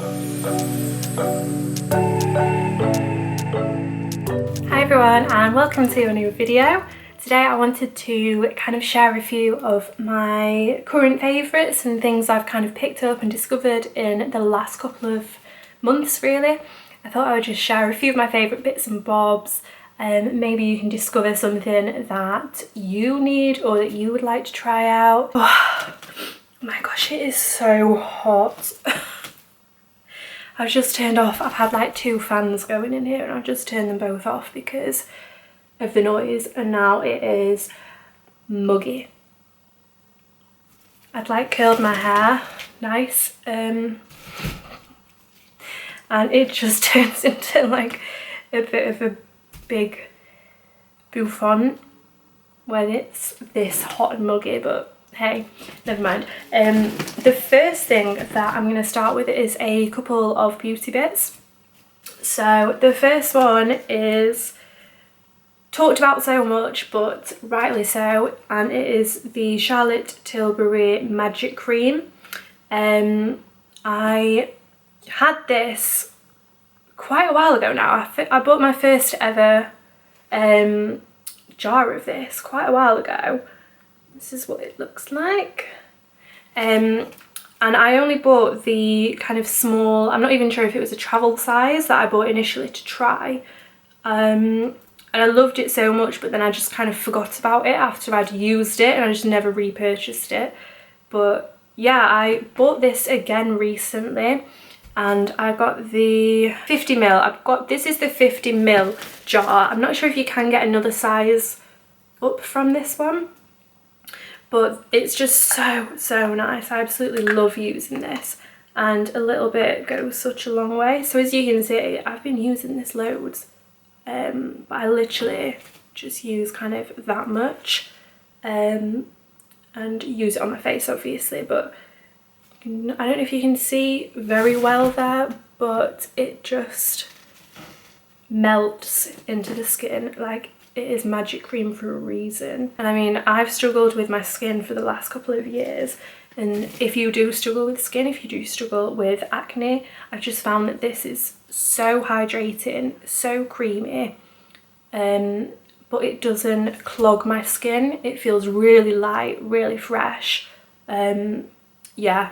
Hi everyone and welcome to a new video. Today I wanted to kind of share a few of my current favourites and things I've kind of picked up and discovered in the last couple of months really. I thought I would just share a few of my favourite bits and bobs and maybe you can discover something that you need or that you would like to try out. Oh my gosh, it is so hot. I've just turned off, I've had like 2 fans going in here and I've just turned them both off because of the noise and now it is muggy. I'd like curled my hair nice and it just turns into like a bit of a big bouffant when it's this hot and muggy, but hey, never mind. The first thing that I'm going to start with is a couple of beauty bits. So the first one is talked about so much, but rightly so, and it is the Charlotte Tilbury Magic Cream. I had this quite a while ago now. I bought my first ever jar of this quite a while ago. This is what it looks like. And I only bought the kind of small, I'm not even sure if it was a travel size that I bought initially to try. And I loved it so much, but then I just kind of forgot about it after I'd used it and I just never repurchased it. But yeah, I bought this again recently and I got the 50ml. This is the 50ml jar. I'm not sure if you can get another size up from this one, but it's just so nice. I absolutely love using this and a little bit goes such a long way. So as you can see, I've been using this loads, but I literally just use kind of that much and use it on my face obviously, but I don't know if you can see very well there, but it just melts into the skin. Like, it is magic cream for a reason. And I mean, I've struggled with my skin for the last couple of years, and if you do struggle with skin, if you do struggle with acne, I've just found that this is so hydrating, so creamy, but it doesn't clog my skin. It feels really light, really fresh. Yeah,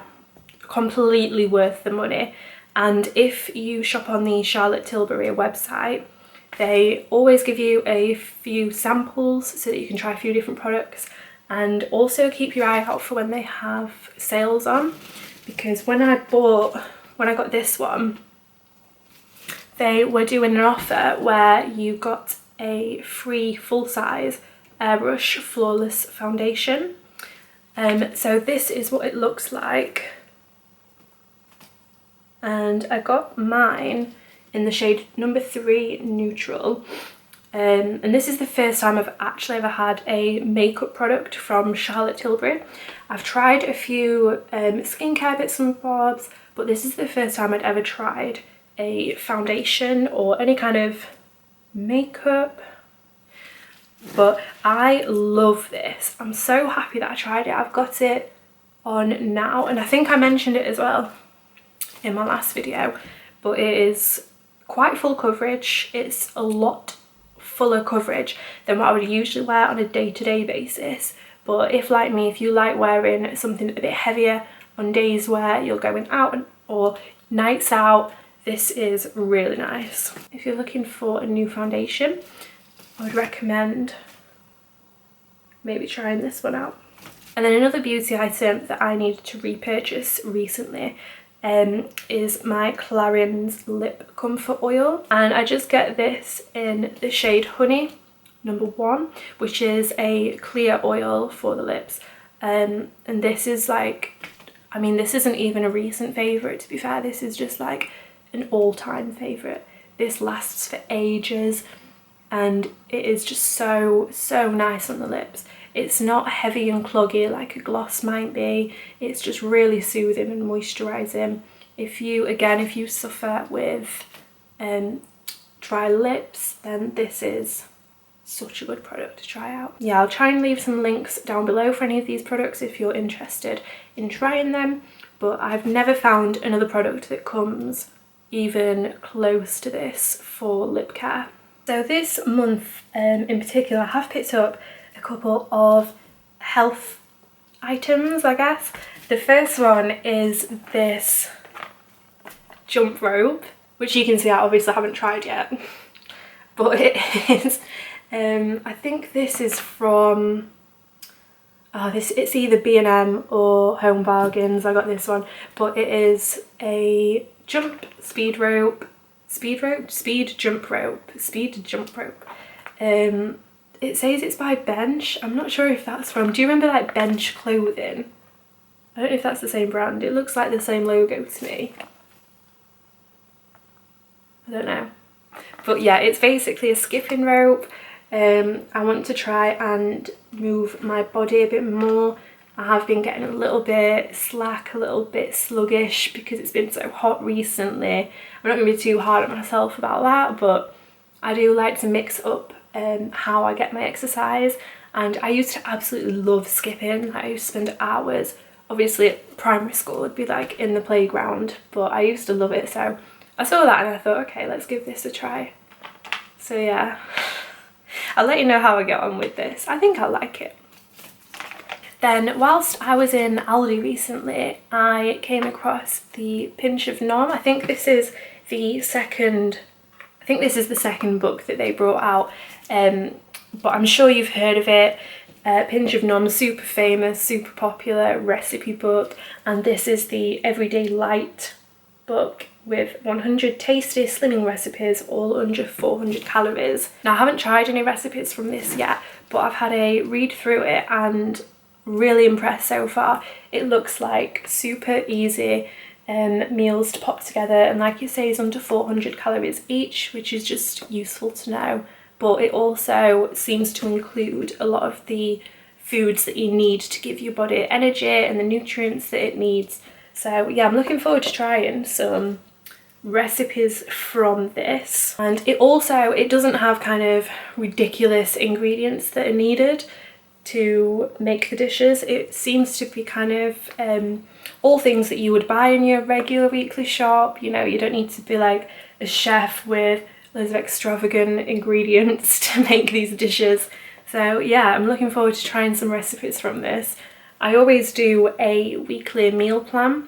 completely worth the money. And if you shop on the Charlotte Tilbury website, they always give you a few samples so that you can try a few different products, and also keep your eye out for when they have sales on, because when I got this one, they were doing an offer where you got a free full-size Airbrush Flawless Foundation. So this is what it looks like, and I got mine in the shade number 3 Neutral, and this is the first time I've actually ever had a makeup product from Charlotte Tilbury. I've tried a few skincare bits and bobs, but this is the first time I'd ever tried a foundation or any kind of makeup. But I love this. I'm so happy that I tried it. I've got it on now, and I think I mentioned it as well in my last video, but it is quite full coverage. It's a lot fuller coverage than what I would usually wear on a day-to-day basis. But if, like me, if you like wearing something a bit heavier on days where you're going out or nights out, this is really nice. If you're looking for a new foundation, I would recommend maybe trying this one out. And then another beauty item that I needed to repurchase recently is my Clarins Lip Comfort Oil, and I just get this in the shade Honey number 1, which is a clear oil for the lips, and this is like, I mean, this isn't even a recent favourite, to be fair. This is just like an all-time favourite. This lasts for ages and it is just so nice on the lips. It's not heavy and cloggy like a gloss might be. It's just really soothing and moisturising. If you suffer with dry lips, then this is such a good product to try out. Yeah, I'll try and leave some links down below for any of these products if you're interested in trying them. but I've never found another product that comes even close to this for lip care. So this month in particular, I have picked up a couple of health items, I guess. The first one is this jump rope, which you can see I obviously haven't tried yet, but it is, I think this is from, it's either B&M or Home Bargains. I got this one, but it is a speed jump rope. It says it's by Bench. I'm not sure if that's from, do you remember like Bench clothing? I don't know if that's the same brand. It looks like the same logo to me. I don't know. But yeah, it's basically a skipping rope. I want to try and move my body a bit more. I have been getting a little bit slack, a little bit sluggish because it's been so hot recently. I'm not going to be too hard on myself about that, but I do like to mix up how I get my exercise. And I used to absolutely love skipping. I used to spend hours. Obviously at primary school it'd be like in the playground, but I used to love it. So I saw that and I thought, okay, let's give this a try. So yeah, I'll let you know how I get on with this. I think I'll like it. Then whilst I was in Aldi recently, I came across the Pinch of Nom. I think this is the second book that they brought out, but I'm sure you've heard of it. Pinch of Nom, super famous, super popular recipe book, and this is the Everyday Light book with 100 tasty slimming recipes, all under 400 calories. Now I haven't tried any recipes from this yet, but I've had a read through it and really impressed so far. It looks like super easy meals to pop together, and like you say, is under 400 calories each, which is just useful to know. But it also seems to include a lot of the foods that you need to give your body energy and the nutrients that it needs. So yeah, I'm looking forward to trying some recipes from this. And it doesn't have kind of ridiculous ingredients that are needed to make the dishes. It seems to be kind of all things that you would buy in your regular weekly shop. You know, you don't need to be like a chef with loads of extravagant ingredients to make these dishes. So yeah, I'm looking forward to trying some recipes from this. I always do a weekly meal plan.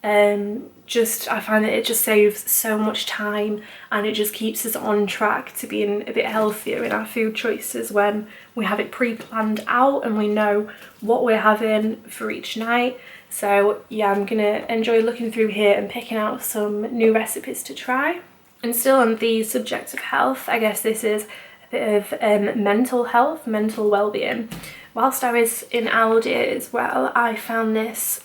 I find that it just saves so much time, and it just keeps us on track to being a bit healthier in our food choices when we have it pre-planned out and we know what we're having for each night. So yeah, I'm gonna enjoy looking through here and picking out some new recipes to try. And still on the subject of health, I guess this is a bit of mental health, mental well-being. Whilst I was in Aldi as well, I found this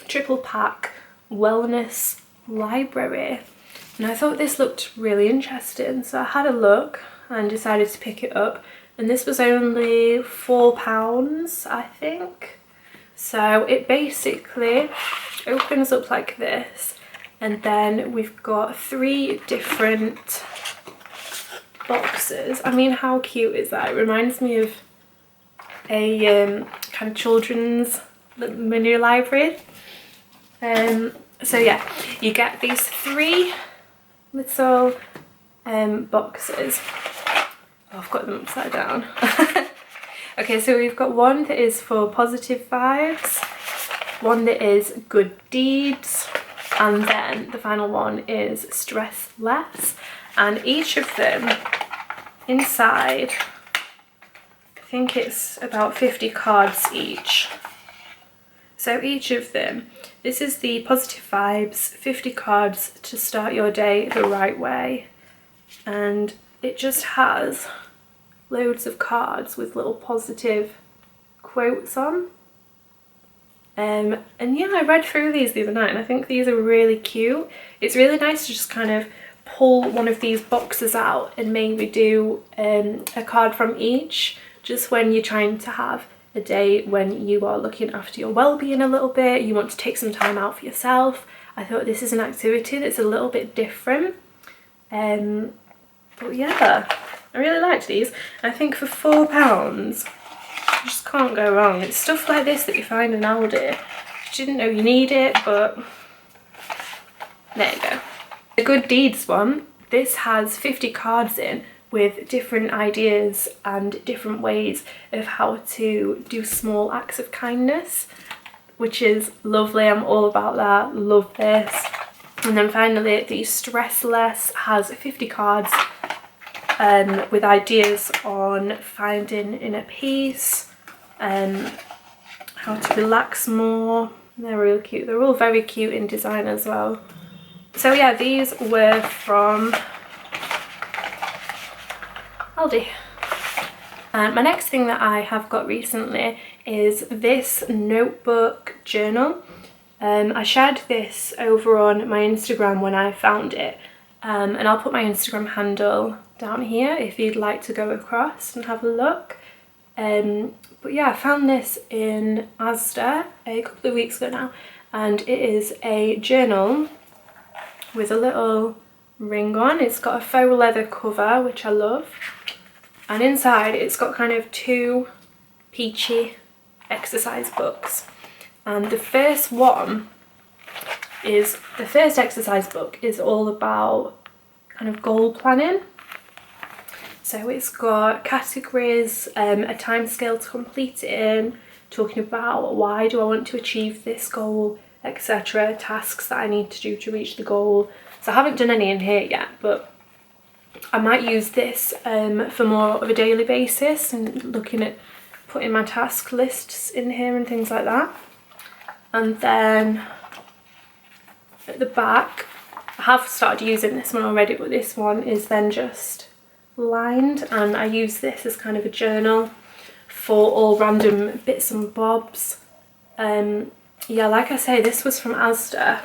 triple pack wellness library, and I thought this looked really interesting, so I had a look and decided to pick it up, and this was only £4, I think. So it basically opens up like this, and then we've got 3 different boxes. I mean, how cute is that? It reminds me of a kind of children's mini library. So yeah, you get these 3 little boxes. Oh, I've got them upside down. Okay, so we've got one that is for positive vibes, one that is good deeds, and then the final one is stress less. And each of them inside, I think it's about 50 cards each. So each of them, this is the positive vibes, 50 cards to start your day the right way. And it just has loads of cards with little positive quotes on. And yeah, I read through these the other night and I think these are really cute. It's really nice to just kind of pull one of these boxes out and maybe do a card from each, just when you're trying to have a day when you are looking after your well-being a little bit, you want to take some time out for yourself. I thought this is an activity that's a little bit different. But yeah, I really liked these. I think for £4, you just can't go wrong. It's stuff like this that you find in Aldi. Didn't know you need it, but there you go. The Good Deeds one, this has 50 cards in with different ideas and different ways of how to do small acts of kindness, which is lovely. I'm all about that. Love this. And then finally, the Stress Less has 50 cards with ideas on finding inner peace and how to relax more. They're real cute. They're all very cute in design as well. So yeah, these were from Aldi. My next thing that I have got recently is this notebook journal. I shared this over on my Instagram when I found it, and I'll put my Instagram handle down here if you'd like to go across and have a look. But yeah, I found this in Asda a couple of weeks ago now, and it is a journal with a little ring on. It's got a faux leather cover, which I love, and inside it's got kind of two peachy exercise books. And the first exercise book is all about kind of goal planning. So it's got categories, a time scale to complete it in, talking about why do I want to achieve this goal, etc. Tasks that I need to do to reach the goal. So I haven't done any in here yet, but I might use this for more of a daily basis and looking at putting my task lists in here and things like that. And then at the back, I have started using this one already, but this one is then just lined, and I use this as kind of a journal for all random bits and bobs. Yeah, like I say, this was from Asda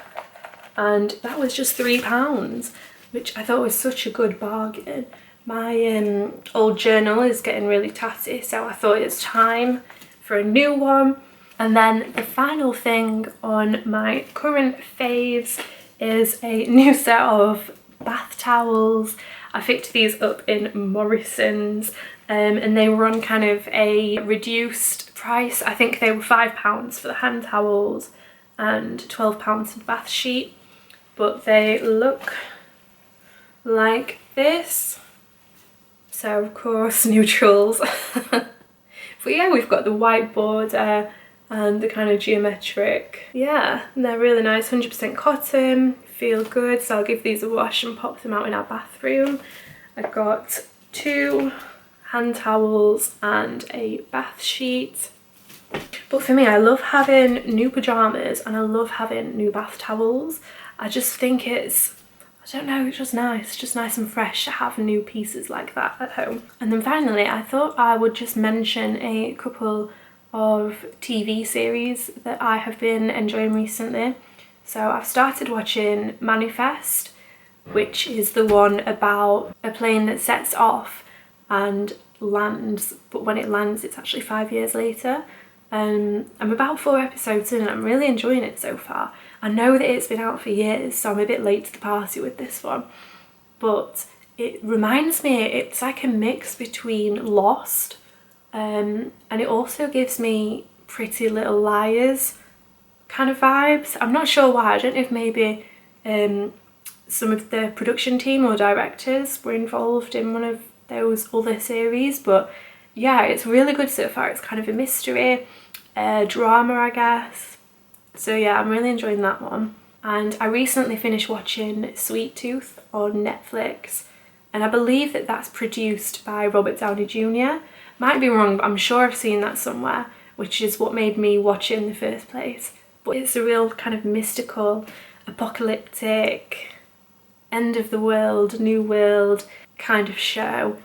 and that was just £3, which I thought was such a good bargain. My old journal is getting really tatty, so I thought it's time for a new one. And then the final thing on my current faves is a new set of bath towels. I picked these up in Morrison's and they were on kind of a reduced price. I think they were £5 for the hand towels and £12 for the bath sheet, but they look like this. So of course neutrals. But yeah, we've got the white border and the kind of geometric. Yeah, and they're really nice, 100% cotton, feel good. So I'll give these a wash and pop them out in our bathroom. I got 2 hand towels and a bath sheet. But for me, I love having new pyjamas and I love having new bath towels. I just think it's, I don't know, it's just nice and fresh to have new pieces like that at home. And then finally, I thought I would just mention a couple of TV series that I have been enjoying recently. So I've started watching Manifest, which is the one about a plane that sets off and lands, but when it lands it's actually 5 years later. I'm about 4 episodes in and I'm really enjoying it so far. I know that it's been out for years, so I'm a bit late to the party with this one, but it reminds me, it's like a mix between Lost and it also gives me Pretty Little Liars kind of vibes. I'm not sure why. I don't know if maybe some of the production team or directors were involved in one of those other series, but yeah, it's really good so far. It's kind of a mystery, drama, I guess. So yeah, I'm really enjoying that one. And I recently finished watching Sweet Tooth on Netflix, and I believe that that's produced by Robert Downey Jr. Might be wrong, but I'm sure I've seen that somewhere, which is what made me watch it in the first place. But it's a real kind of mystical, apocalyptic, end of the world, new world kind of show.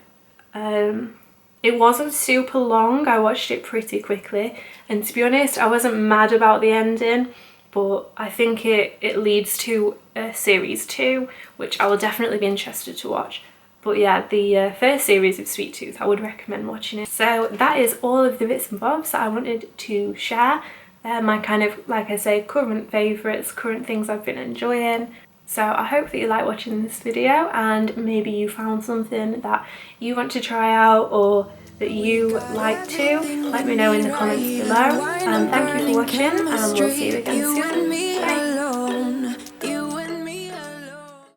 It wasn't super long, I watched it pretty quickly, and to be honest I wasn't mad about the ending, but I think it leads to a series 2, which I will definitely be interested to watch. But yeah, the first series of Sweet Tooth, I would recommend watching it. So that is all of the bits and bobs that I wanted to share. They're my kind of, like I say, current favourites, current things I've been enjoying. So I hope that you like watching this video and maybe you found something that you want to try out, or that you like to, let me know in the comments below. And thank you for watching, and we'll see you again soon. Bye.